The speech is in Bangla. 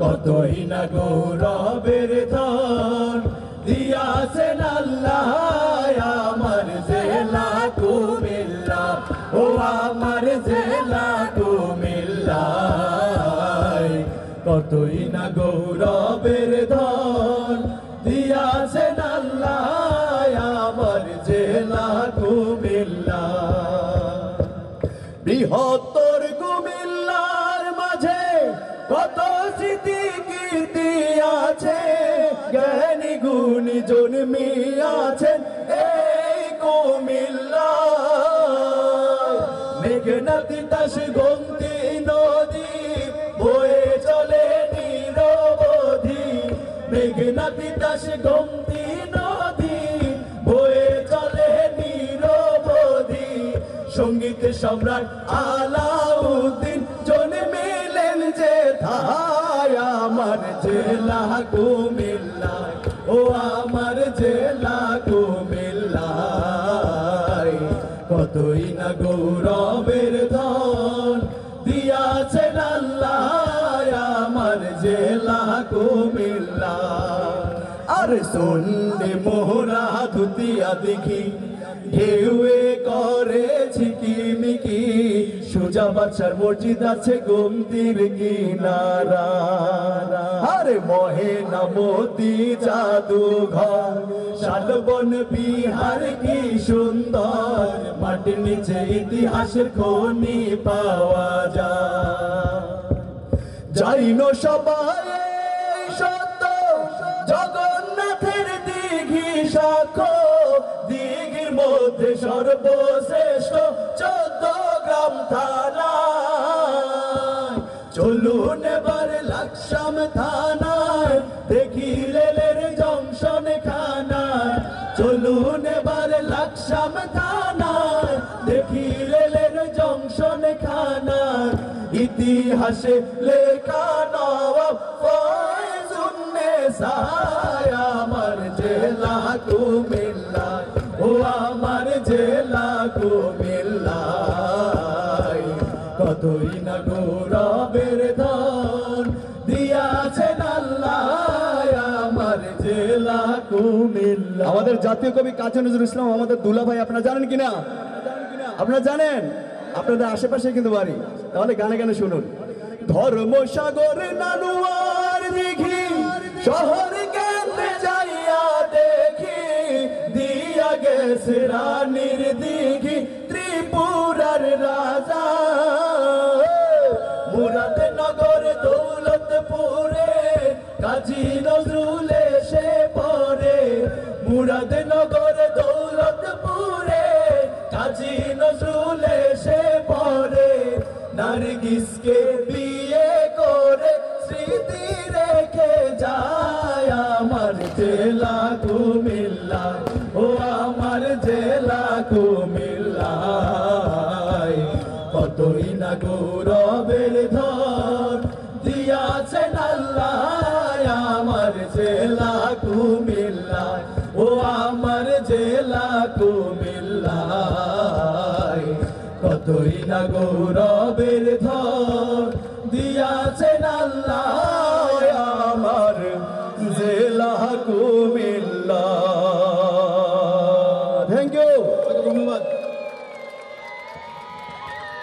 কতই না গৌরবের ধন দিয়াছেন আল্লাহ আমার জেলা কুমিল্লা, ও আমার জেলা কুমিল্লা। কতই না গৌরবের ধন দিয়াছেন আল্লাহ আমার জেলা কুমিল্লা। বৃহত্তর কুমিল্লার মাঝে কত স্মৃতি কীর্তি আছে, জ্ঞানী গুণী জন্মিয়াছেন এই কুমিল্লা। মেঘনা তিতাস গোমতী নদী বয়ে চলে নিরবধি, মেঘনা তিতাস গোমতী নদী বয়ে চলে নিরবধি। সঙ্গীত সম্রাট আলাউদ্দিন জন্মিলেন যে ঠায় আমার জেলা কুমিল্লা, ও আমার জেলা কুমিল্লা। কতই না গৌরবের ধন দিয়াছেন আল্লাহ আমার জেলা কুমিল্লা। আর সন্ধ্যে মোহরা ধুতিয়া দেখি ঢেউয়ে করে ঝিকিমিকি, সুজা বাদশার মসজিদ আছে গোমতীর কিনারা। আরে মহেনা মতি জাদুঘর শালবন বিহার কি সুন্দর, মাটির নিচে ইতিহাসের খনি পাওয়া যায়। যাইনো সবাই সত্য জগন্নাথের দিঘি সাক্ষ্য, দিঘির মধ্যে সর্বশ্রেষ্ঠ 14 গ্রাম থানা। চলুন এবার লাকসাম থানায় দেখি রেলের জংশন খানায়, চলুন এবার লাকসাম থানায় দেখি রেলের জংশন খানায়। ইতিহাসে লেখা নবাব ফয়জুন্নেসা আমার জেলা কুমিল্লা, ও আমার জেলা কুমিল্লা। কতই না গৌরবের ধন দিয়াছেন আল্লাহ আমার জেলা কুমিল্লা। আমাদের জাতীয় কবি কাজী নজরুল ইসলাম আমাদের দুলা ভাই, আপনারা জানেন কিনা? আপনারা জানেন? আপনাদের আশেপাশে কিন্তু বাড়ি, তাহলে গানে গানে শুনুন। ধর্মসাগর নানুয়ার দিঘি শহর কেন্দ্রে যাইয়া দেখি, দিয়া গেছে রানীর দিঘি ত্রিপুরার রাজা। মুরাদনগর দৌলতপুরে কাজী নজরুল এসে পড়ে, মুরাদনগর দৌলতপুরে কাজী নজরুল এসে পড়ে। নার্গিসকে বিয়ে করে স্মৃতি রেখে যায় আমার জেলা কুমিল্লা, ও আমার জেলা কুমিল্লা। কতই না গৌরবের ধন দিয়াছেন আল্লাহ আমার জেলা কুমিল্লা, ও আমার জেলা কুমিল্লা। কতই না গৌরবের ধন দিয়াছেন আল্লাহ আমার জেলা কুমিল্লা।